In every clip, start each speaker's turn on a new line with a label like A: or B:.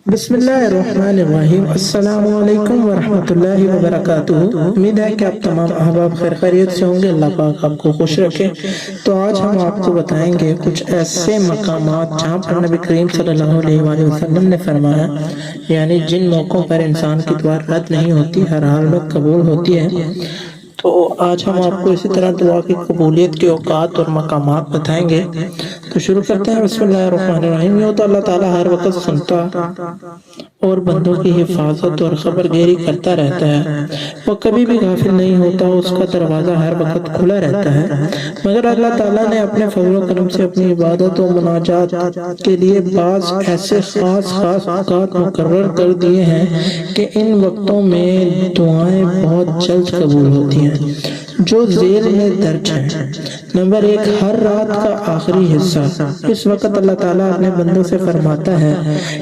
A: بسم اللہ الرحمن الرحیم۔ السلام علیکم ورحمۃ اللہ وبرکاتہ۔ امید ہے کہ آپ تمام احباب خیر خیریت سے ہوں گے۔ اللہ پاک آپ کو خوش رکھے۔ تو آج ہم آپ کو بتائیں گے کچھ ایسے مقامات جہاں پر نبی کریم صلی اللہ علیہ وآلہ وسلم نے فرمایا، یعنی جن موقعوں پر انسان کی دعا رد نہیں ہوتی، ہر حال میں قبول ہوتی ہے۔ تو آج ہم آپ کو اسی طرح دعا کی قبولیت کے اوقات اور مقامات بتائیں گے۔ تو شروع کرتے ہیں۔ بسم اللہ الرحمن الرحیم۔ یوں تو اللہ تعالیٰ ہر وقت سنتا اور بندوں کی حفاظت اور خبر گیری کرتا رہتا ہے۔ وہ کبھی بھی غافل نہیں ہوتا، اس کا دروازہ ہر وقت کھلا رہتا ہے۔ مگر اللہ تعالیٰ نے اپنے فضل و کرم سے اپنی عبادت و مناجات کے لیے بعض ایسے خاص اوقات مقرر کر دیے ہیں کہ ان وقتوں میں دعائیں بہت جلد قبول ہوتی ہیں، جو ذیل میں درج ہیں۔ نمبر 1، ہر رات کا آخری حصہ۔ اس وقت اللہ تعالیٰ اپنے بندوں سے فرماتا ہے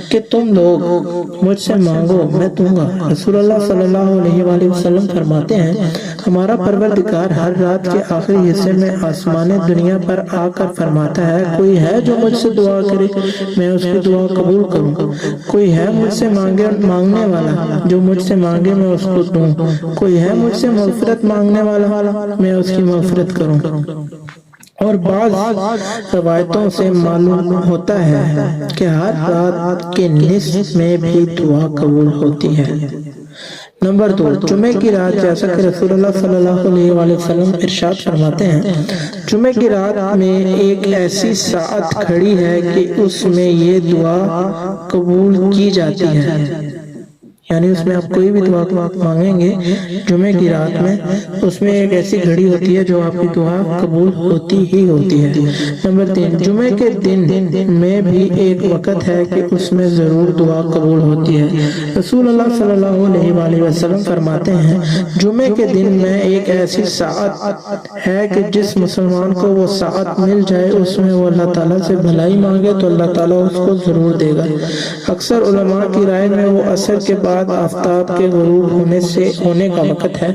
A: کہ تم لوگ مجھ سے مانگو، میں دوں گا۔ رسول اللہ صلی اللہ علیہ وآلہ وسلم فرماتے ہیں، ہمارا پروردگار ہر رات کے آخری حصے میں آسمان دنیا پر آ کر فرماتا ہے، کوئی ہے جو مجھ سے دعا کرے، میں اس کی دعا قبول کروں۔ کوئی ہے مجھ سے مانگنے والا، جو مجھ سے مانگے میں اس کو دوں۔ کوئی ہے مجھ سے مغفرت مانگنے والا، میں اس کی مغفرت کروں۔ اور بعض روایتوں سے معلوم ہوتا ہے کہ ہر رات کے نصف میں بھی دعا قبول ہوتی ہے۔ نمبر 2، جمعہ کی رات۔ جیسا کہ رسول اللہ صلی اللہ علیہ وآلہ وسلم ارشاد فرماتے ہیں، جمعہ کی رات میں ایک ایسی ساعت کھڑی ہے کہ اس میں یہ دعا قبول کی جاتی ہے، یعنی اس میں آپ کوئی بھی دعا مانگیں گے جمعہ کی رات میں، اس میں ایک ایسی گھڑی ہوتی ہے جو آپ کی دعا قبول ہوتی ہی ہوتی ہے۔ نمبر 3، جمعہ کے دن میں بھی ایک وقت ہے کہ اس میں ضرور دعا قبول ہوتی ہے۔ رسول اللہ صلی اللہ علیہ وآلہ وسلم فرماتے ہیں، جمعہ کے دن میں ایک ایسی ساعت ہے کہ جس مسلمان کو وہ ساعت مل جائے، اس میں وہ اللہ تعالیٰ سے بھلائی مانگے تو اللہ تعالیٰ اس کو ضرور دے گا۔ اکثر علماء کی رائے میں وہ عصر کے بعد آفتاب کے غروب ہونے کا وقت ہے،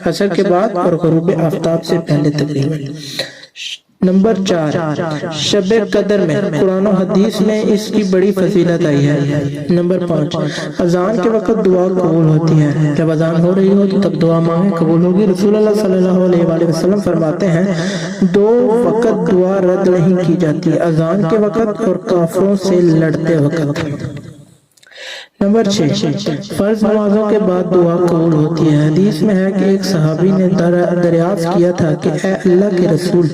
A: عصر کے بعد اور غروب آفتاب سے پہلے تقریباً۔ نمبر 4، شب قدر میں۔ قرآن و حدیث میں اس کی بڑی فضیلت آئی ہے۔ نمبر 5، اذان کے وقت دعا قبول ہوتی ہے۔ جب اذان ہو رہی ہو تو تب دعا مانگیں، قبول ہوگی۔ رسول اللہ صلی اللہ علیہ وآلہ وسلم فرماتے ہیں، 2 وقت دعا رد نہیں کی جاتی، اذان کے وقت اور کافروں سے لڑتے وقت۔ نمبر 6، فرض نمازوں کے بعد دعا قبول ہوتی ہے۔ حدیث میں ہے کہ ایک صحابی نے دریافت کیا تھا کہ اے اللہ کے رسول،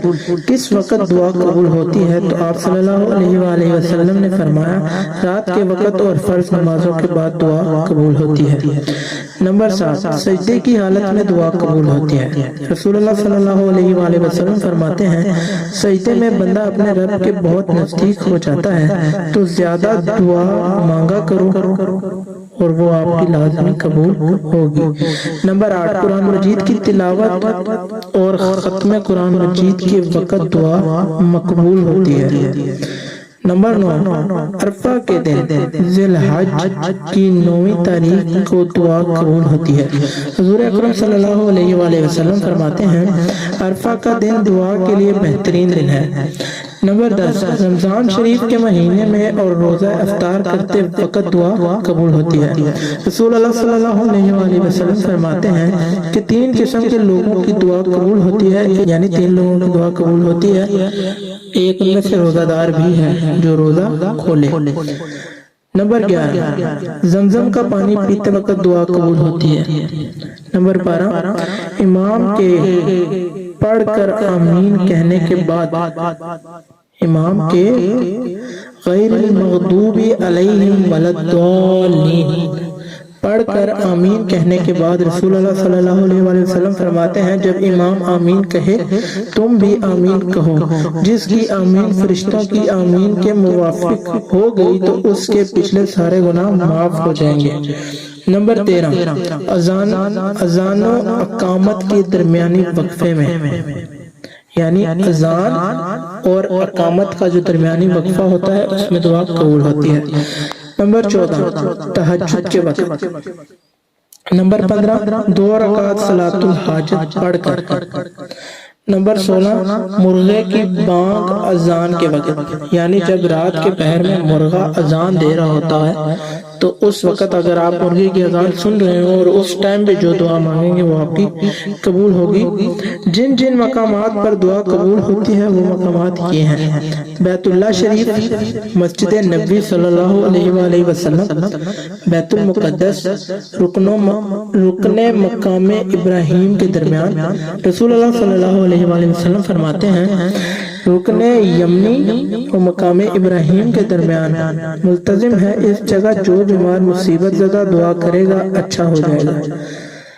A: کس وقت دعا قبول ہوتی ہے؟ تو آپ صلی اللہ علیہ وآلہ وسلم نے فرمایا، رات کے وقت اور فرض نمازوں کے بعد دعا قبول ہوتی ہے۔ نمبر 7، سجدے کی حالت میں دعا قبول ہوتی ہے۔ رسول اللہ صلی اللہ علیہ وآلہ وسلم فرماتے ہیں، سجدے میں بندہ اپنے رب کے بہت نزدیک ہو جاتا ہے تو زیادہ دعا مانگا کرو اور وہ آپ کی لازمی قبول ہوگی۔ نمبر 8، قرآن مجید کی تلاوت اور ختم قرآن مجید کے وقت دعا مقبول ہوتی ہے۔ نمبر 9، عرفہ کے دن ذی الحجہ کی 9ویں تاریخ کو دعا قبول ہوتی ہے۔ حضور اکرم صلی اللہ علیہ وآلہ وسلم فرماتے ہیں، عرفہ کا دن دعا کے لیے بہترین دن ہے۔ نمبر 10، رمضان شریف کے مہینے میں اور روزہ افطار کرتے وقت دعا قبول ہوتی ہے۔ رسول اللہ صلی اللہ علیہ وآلہ وسلم فرماتے ہیں کہ 3 قسم کے لوگوں کی دعا قبول ہوتی ہے، یعنی 3 لوگوں کی دعا قبول ہوتی ہے، ایک ان میں سے روزہ دار بھی ہے جو روزہ کھولے۔ نمبر 11، زمزم کا پانی پیتے وقت دعا قبول ہوتی ہے۔ نمبر 12، امام کے پڑھ کر آمین کہنے کے بعد، امام کے غیر المغضوب علیہم ولا الضالین پڑھ کر آمین کہنے کے بعد، رسول اللہ صلی اللہ علیہ وآلہ وسلم فرماتے ہیں، جب امام آمین کہے تم بھی آمین کہو۔ جس کی آمین فرشتوں کی آمین کے موافق ہو گئی تو اس کے پچھلے سارے گناہ معاف ہو جائیں گے۔ نمبر 13، اذان و اقامت کے درمیانی وقفے میں، یعنی اذان اور اقامت کا جو درمیانی وقفہ ہوتا ہے اس میں دعا قبول ہوتی ہے۔ نمبر 14، تہجد کے وقت۔ نمبر 15، 2 رکعت صلاۃ الحاجت پڑھ کر۔ نمبر 16 مرغے کی بانگ اذان کے وقت، یعنی جب رات کے پہر میں مرغا اذان دے رہا ہوتا ہے تو اس وقت اگر آپ مرغے کی اذان سن رہے ہوں اور اس ٹائم پہ جو دعا مانگیں گے وہ آپ کی قبول ہوگی۔ جن جن مقامات پر دعا قبول ہوتی ہے وہ مقامات یہ ہیں: بیت اللہ شریف، مسجد نبی صلی اللہ علیہ وآلہ وسلم، بیت المقدس، رکن مقام ابراہیم کے درمیان۔ رسول اللہ صلی اللہ علیہ وآلہ وسلم فرماتے ہیں رکن یمنی و مقام ابراہیم کے درمیان ملتزم ہے اس جگہ جو بیمار مصیبت زدہ دعا کرے گا اچھا ہو جائے گا۔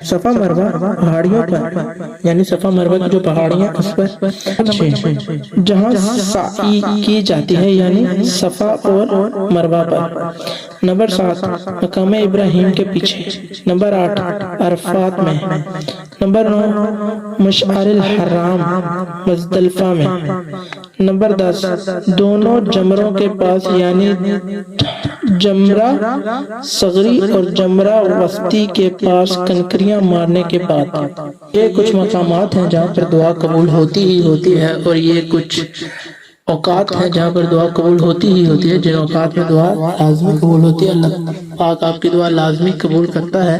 A: صفا مروہ پہاڑیوں پر، یعنی صفا مروہ کی جو پہاڑیاں اس پر جہاں سعی کی جاتی ہے، یعنی صفا اور مروہ پر۔ نمبر 7 مقام ابراہیم کے پیچھے۔ نمبر 8 عرفات میں۔ نمبر 9 مشعر الحرام مزدلفہ میں۔ نمبر 10 دونوں جمروں کے پاس، یعنی جمرہ صغری اور جمرہ وسطی کے پاس کنکریاں مارنے کے بعد۔ یہ کچھ مقامات ہیں جہاں پر دعا قبول ہوتی ہی ہوتی ہے، اور یہ کچھ اوقات ہیں جہاں پر دعا قبول ہوتی ہی ہوتی ہے۔ جن اوقات میں دعا لازمی قبول ہوتی ہے، اللہ پاک آپ کی دعا لازمی قبول کرتا ہے۔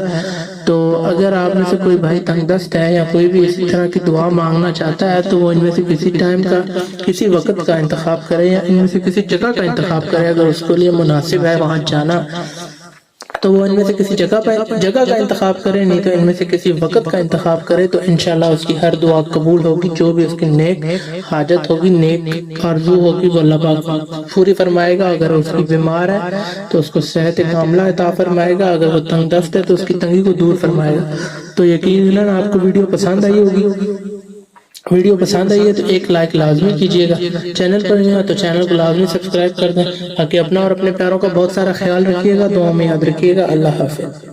A: تو اگر آپ میں سے کوئی بھائی تنگ دست ہے یا کوئی بھی اسی طرح کی دعا مانگنا چاہتا ہے تو وہ ان میں سے کسی ٹائم کا، کسی وقت کا انتخاب کرے، یا ان میں سے کسی جگہ کا انتخاب کرے۔ اگر اس کے لیے مناسب ہے وہاں جانا تو وہ ان میں سے کسی جگہ کا انتخاب کرے، نہیں تو ان میں سے کسی وقت کا انتخاب کرے، تو انشاءاللہ اس کی ہر دعا قبول ہوگی۔ جو بھی اس کی نیک حاجت ہوگی، نیک آرزو ہوگی، وہ اللہ پاک پوری فرمائے گا۔ اگر اس کی بیمار ہے تو اس کو صحت کاملہ عطا فرمائے گا، اگر وہ تنگ دست ہے تو اس کی تنگی کو دور فرمائے گا۔ تو یقیناً آپ کو ویڈیو پسند آئی ہوگی۔ ویڈیو پسند آئی ہے تو ایک لائک لازمی کیجئے گا۔ چینل پر نہیں ہے تو چینل کو لازمی سبسکرائب کر دیں، تاکہ اپنا اور اپنے پیاروں کا بہت سارا خیال رکھیے گا، دعاؤں میں یاد رکھیے گا۔ اللہ حافظ۔